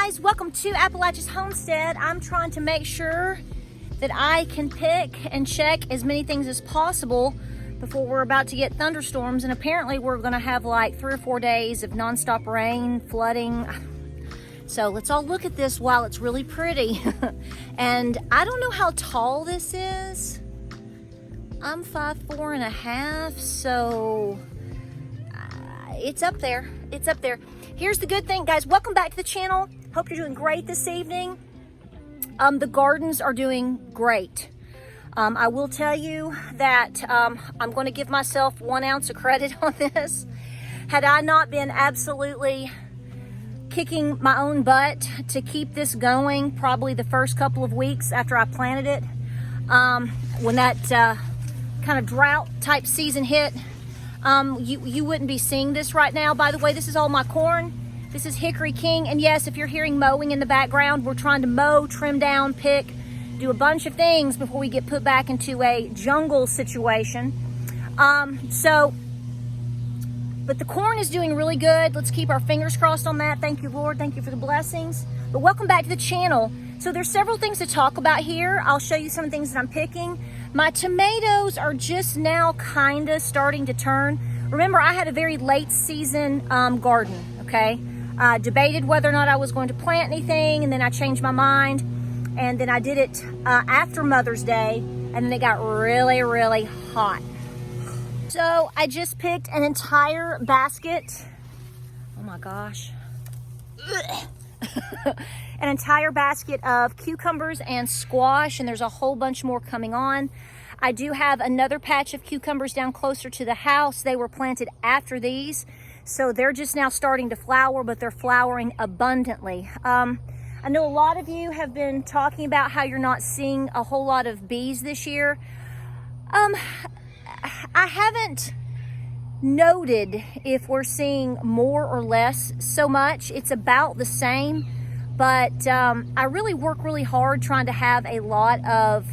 guys, welcome to Appalachia's Homestead. I'm trying to make sure that I can pick and check as many things as possible before we're about to get thunderstorms, and apparently we're gonna have like 3 or 4 days of nonstop rain, flooding. So let's all look at this while it's really pretty. And I don't know how tall this is. I'm 5'4½", so it's up there. It's up there. Here's the good thing, guys. Welcome back to the channel. Hope you're doing great this evening. The gardens are doing great. I will tell you that I'm going to give myself 1 ounce of credit on this. Had I not been absolutely kicking my own butt to keep this going, probably the first couple of weeks after I planted it, when that kind of drought type season hit, you wouldn't be seeing this right now. By the way, this is all my corn. This is Hickory King, and yes, if you're hearing mowing in the background, we're trying to mow, trim down, pick, do a bunch of things before we get put back into a jungle situation. But the corn is doing really good. Let's keep our fingers crossed on that. Thank you, Lord. Thank you for the blessings. But welcome back to the channel. So there's several things to talk about here. I'll show you some things that I'm picking. My tomatoes are just now kind of starting to turn. Remember, I had a very late season garden, okay? Debated whether or not I was going to plant anything, and then I changed my mind. And then I did it after Mother's Day, and then it got really, really hot. So I just picked an entire basket. Oh my gosh. An entire basket of cucumbers and squash, and there's a whole bunch more coming on. I do have another patch of cucumbers down closer to the house. They were planted after these, so they're just now starting to flower, but they're flowering abundantly. I know a lot of you have been talking about how you're not seeing a whole lot of bees this year. I haven't noted if we're seeing more or less so much. It's about the same, but I really work really hard trying to have a lot of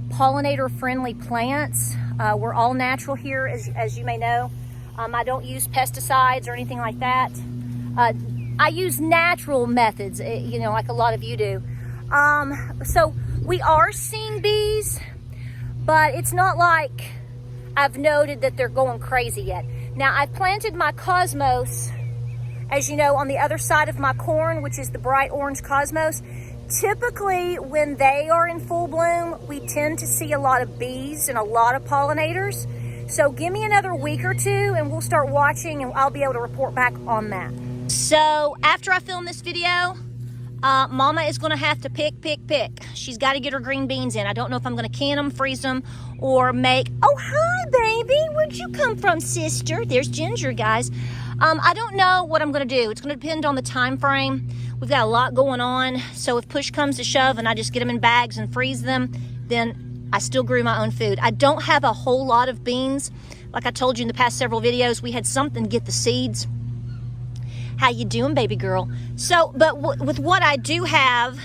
pollinator-friendly plants. We're all natural here, as you may know. I don't use pesticides or anything like that. I use natural methods, you know, like a lot of you do. So we are seeing bees, but it's not like I've noted that they're going crazy yet. Now, I've planted my cosmos, as you know, on the other side of my corn, which is the bright orange cosmos. Typically, when they are in full bloom, we tend to see a lot of bees and a lot of pollinators. So give me another week or two and we'll start watching, and I'll be able to report back on that. So after I film this video, Mama is going to have to pick. She's got to get her green beans in. I don't know if I'm going to can them, freeze them, or make... Oh, hi, baby. Where'd you come from, sister? There's Ginger, guys. I don't know what I'm going to do. It's going to depend on the time frame. We've got a lot going on, so if push comes to shove and I just get them in bags and freeze them, then I still grew my own food. I don't have a whole lot of beans. Like I told you in the past several videos, we had something to get the seeds. How you doing, baby girl? So, but with what I do have,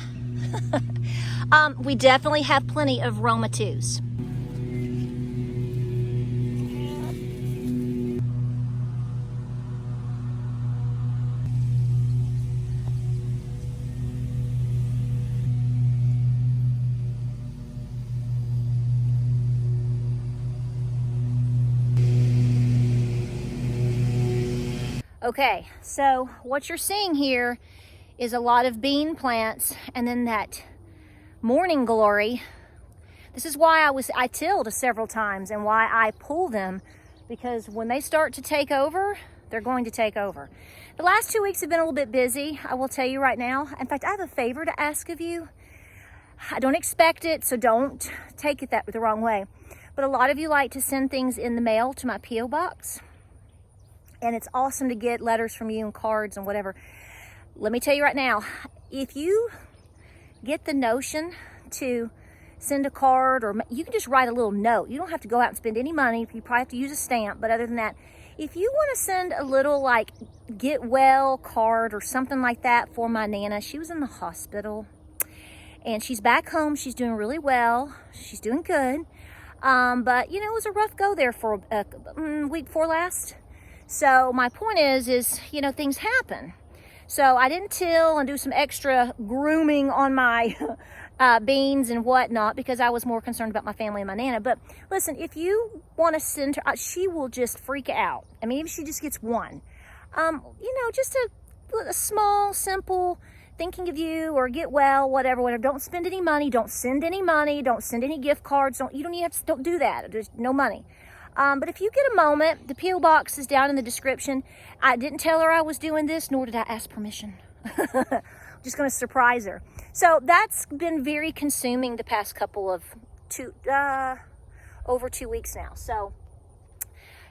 we definitely have plenty of Roma 2s. Okay, so what you're seeing here is a lot of bean plants, and then that morning glory. This is why I tilled several times and why I pull them, because when they start to take over, they're going to take over. The last 2 weeks have been a little bit busy, I will tell you right now. In fact, I have a favor to ask of you. I don't expect it, so don't take it the wrong way. But a lot of you like to send things in the mail to my P.O. box. And it's awesome to get letters from you and cards and whatever. Let me tell you right now, if you get the notion to send a card, or you can just write a little note. You don't have to go out and spend any money. You probably have to use a stamp, but other than that, if you want to send a little like get well card or something like that for my Nana, she was in the hospital and she's back home. She's doing really well. She's doing good. But you know, it was a rough go there for week 4 last. So my point is, you know, things happen. So I didn't till and do some extra grooming on my beans and whatnot because I was more concerned about my family and my Nana. But listen, if you want to send her, she will just freak out. I mean, if she just gets one, just a small, simple thinking of you or get well, whatever. Don't spend any money. Don't send any money. Don't send any gift cards. Don't do that. There's no money. But if you get a moment, the P.O. box is down in the description. I didn't tell her I was doing this, nor did I ask permission. Just going to surprise her. So that's been very consuming the past couple of over 2 weeks now. So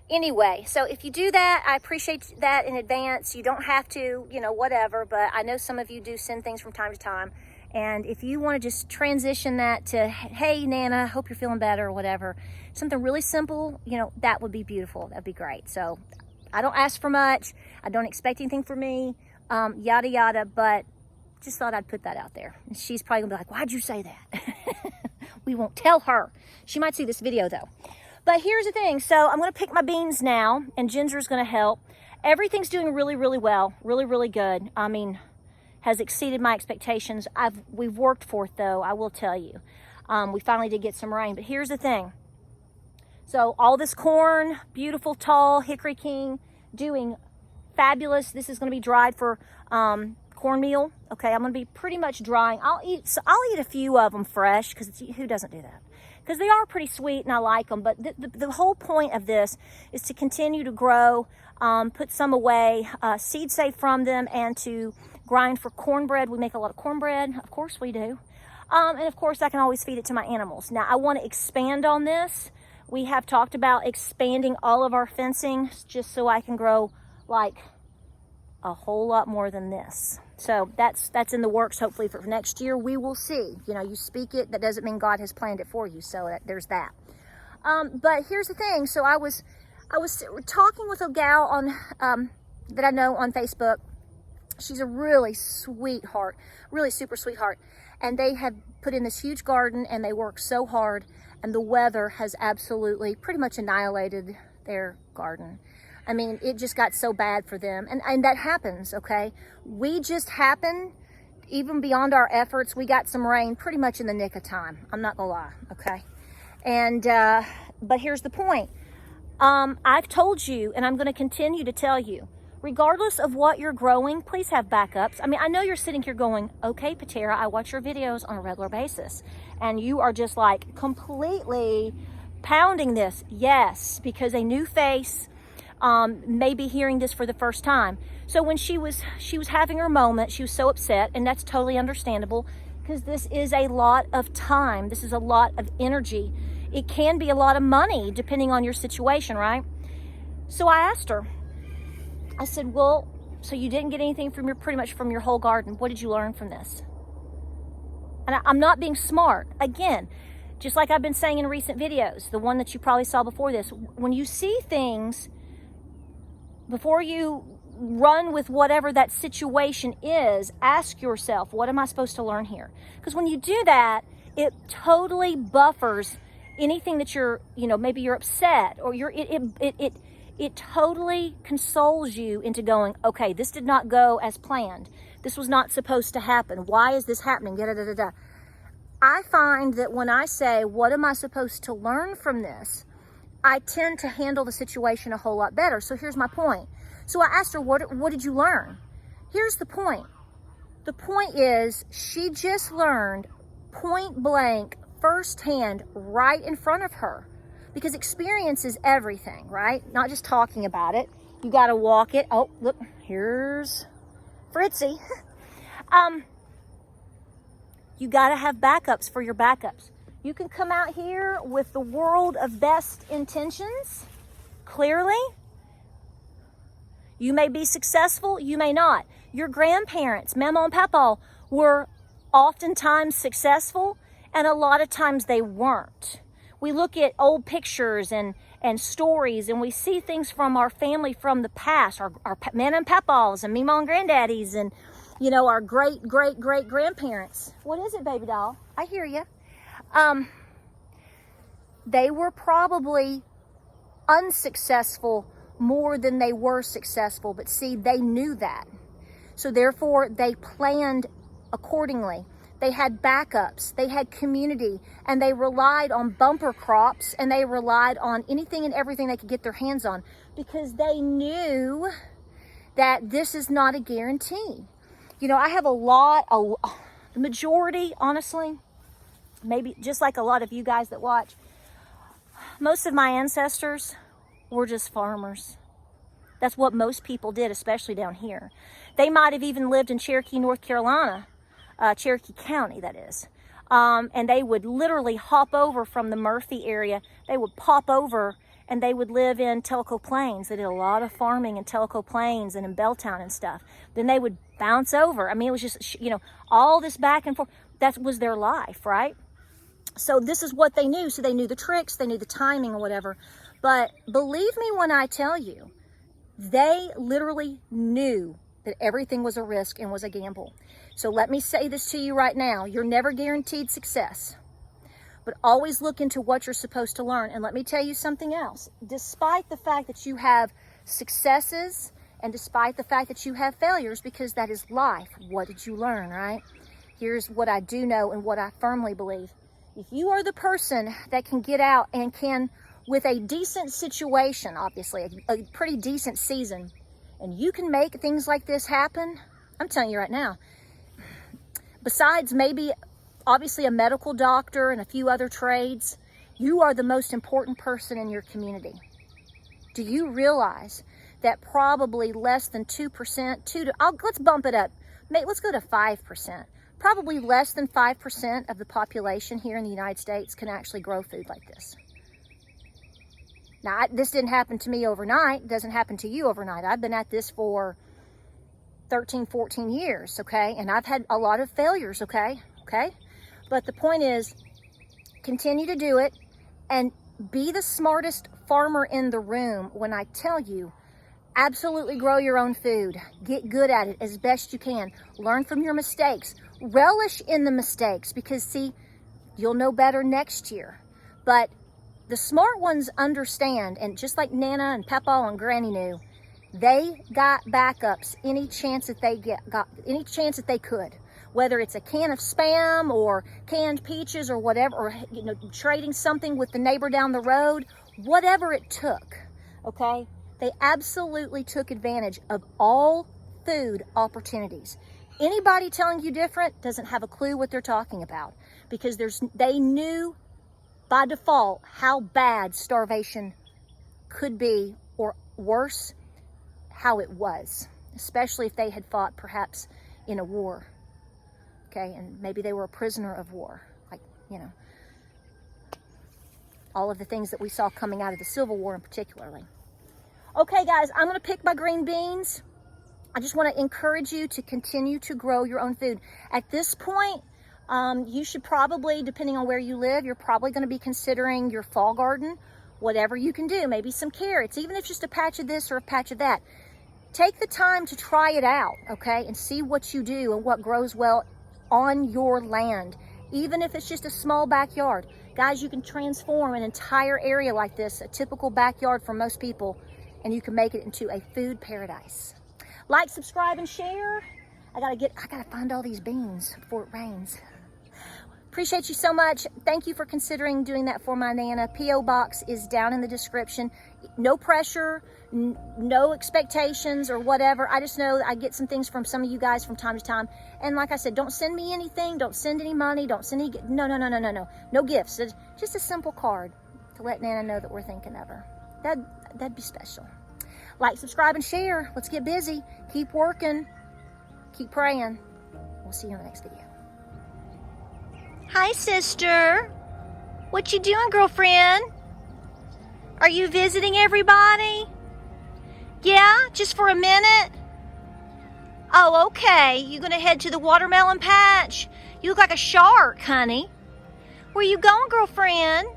anyway, so if you do that, I appreciate that in advance. You don't have to, whatever, but I know some of you do send things from time to time. And if you want to just transition that to, hey, Nana, hope you're feeling better or whatever, something really simple, that would be beautiful. That'd be great. So I don't ask for much. I don't expect anything from me, yada, yada, but just thought I'd put that out there. And she's probably gonna be like, why'd you say that? We won't tell her. She might see this video though. But here's the thing. So I'm going to pick my beans now, and Ginger's going to help. Everything's doing really, really well. Really, really good. I mean, has exceeded my expectations. We've worked for it though, I will tell you. We finally did get some rain, but here's the thing. So all this corn, beautiful, tall, Hickory King, doing fabulous. This is going to be dried for cornmeal. Okay, I'm going to be pretty much drying. I'll eat a few of them fresh, because who doesn't do that? Because they are pretty sweet and I like them. But the whole point of this is to continue to grow, put some away, seed save from them, and to grind for cornbread. We make a lot of cornbread. Of course we do. And of course I can always feed it to my animals. Now I want to expand on this. We have talked about expanding all of our fencing just so I can grow like a whole lot more than this. So that's in the works. Hopefully for next year, we will see. You speak it, that doesn't mean God has planned it for you. So there's that. But here's the thing. So I was talking with a gal on that I know on Facebook. She's a really sweetheart, really super sweetheart. And they have put in this huge garden, and they work so hard, and the weather has absolutely pretty much annihilated their garden. I mean, it just got so bad for them. And that happens, okay? We just happen, even beyond our efforts, we got some rain pretty much in the nick of time. I'm not gonna lie, okay? And, but here's the point. I've told you, and I'm gonna continue to tell you, regardless of what you're growing, please have backups. I mean, I know you're sitting here going, okay, Patera, I watch your videos on a regular basis. And you are just like completely pounding this. Yes, because a new face may be hearing this for the first time. So when she was having her moment, she was so upset, and that's totally understandable, because this is a lot of time. This is a lot of energy. It can be a lot of money depending on your situation, right? So I asked her, I said, well, so you didn't get anything from pretty much from your whole garden. What did you learn from this? And I'm not being smart. Again, just like I've been saying in recent videos, the one that you probably saw before this, when you see things, before you run with whatever that situation is, ask yourself, what am I supposed to learn here? Because when you do that, it totally buffers anything that you're, maybe you're upset, or it totally consoles you into going, okay, this did not go as planned. This was not supposed to happen. Why is this happening? Da, da, da, da, da. I find that when I say, what am I supposed to learn from this? I tend to handle the situation a whole lot better. So here's my point. So I asked her, what did you learn? Here's the point. The point is, she just learned point blank, firsthand, right in front of her. Because experience is everything, right? Not just talking about it. You got to walk it. Oh, look, here's Fritzy. You got to have backups for your backups. You can come out here with the world of best intentions, clearly. You may be successful, you may not. Your grandparents, Mama and Papa, were oftentimes successful, and a lot of times they weren't. We look at old pictures and stories, and we see things from our family from the past, our men and papas and Mima and granddaddies, and our great grandparents. What is it, baby doll? I hear you. They were probably unsuccessful more than they were successful, but see, they knew that. So therefore, they planned accordingly. They had backups, they had community, and they relied on bumper crops, and they relied on anything and everything they could get their hands on, because they knew that this is not a guarantee. You know, I have the majority, honestly, maybe just like a lot of you guys that watch, most of my ancestors were just farmers. That's what most people did, especially down here. They might have even lived in Cherokee, North Carolina, Cherokee County, that is. And they would literally hop over from the Murphy area. They would pop over and they would live in Tellico Plains. They did a lot of farming in Tellico Plains and in Belltown and stuff. Then they would bounce over. I mean, it was just, you know, all this back and forth. That was their life, right? So this is what they knew. So they knew the tricks, they knew the timing or whatever. But believe me when I tell you, they literally knew that everything was a risk and was a gamble. So let me say this to you right now. You're never guaranteed success, but always look into what you're supposed to learn. And let me tell you something else. Despite the fact that you have successes and despite the fact that you have failures, because that is life, what did you learn, right? Here's what I do know and what I firmly believe. If you are the person that can get out and can, with a decent situation, obviously, a pretty decent season, and you can make things like this happen, I'm telling you right now, besides maybe obviously a medical doctor and a few other trades, you are the most important person in your community. Do you realize that probably less than 2%, let's bump it up, let's go to 5%. Probably less than 5% of the population here in the United States can actually grow food like this. Now, this didn't happen to me overnight. It doesn't happen to you overnight. I've been at this for 13, 14 years, okay? And I've had a lot of failures, okay? But the point is, continue to do it and be the smartest farmer in the room when I tell you, absolutely grow your own food. Get good at it as best you can. Learn from your mistakes. Relish in the mistakes because, see, you'll know better next year. But the smart ones understand, and just like Nana and Papa and Granny knew, they got backups any chance that they got any chance that they could. Whether it's a can of Spam or canned peaches or whatever, or you know, trading something with the neighbor down the road, whatever it took, okay? They absolutely took advantage of all food opportunities. Anybody telling you different doesn't have a clue what they're talking about, because they knew by default how bad starvation could be, or worse, how it was, especially if they had fought perhaps in a war, okay, and maybe they were a prisoner of war, like, you know, all of the things that we saw coming out of the Civil War in particularly. Okay, guys, I'm going to pick my green beans. I just want to encourage you to continue to grow your own food. At this point, you should probably, depending on where you live, you're probably going to be considering your fall garden, whatever you can do, maybe some carrots, even if it's just a patch of this or a patch of that. Take the time to try it out, okay, and see what you do and what grows well on your land, even if it's just a small backyard. Guys, you can transform an entire area like this, a typical backyard for most people, and you can make it into a food paradise. Like, subscribe, and share. I gotta find all these beans before it rains. Appreciate you so much. Thank you for considering doing that for my Nana. P.O. Box is down in the description. No pressure, no expectations or whatever. I just know I get some things from some of you guys from time to time. And like I said, don't send me anything. Don't send any money. Don't send any, no. No gifts. It's just a simple card to let Nana know that we're thinking of her. That'd be special. Like, subscribe, and share. Let's get busy. Keep working. Keep praying. We'll see you in the next video. Hi, sister. What you doing, girlfriend? Are you visiting everybody? Yeah, just for a minute? Oh, okay. You gonna head to the watermelon patch? You look like a shark, honey. Where you going, girlfriend?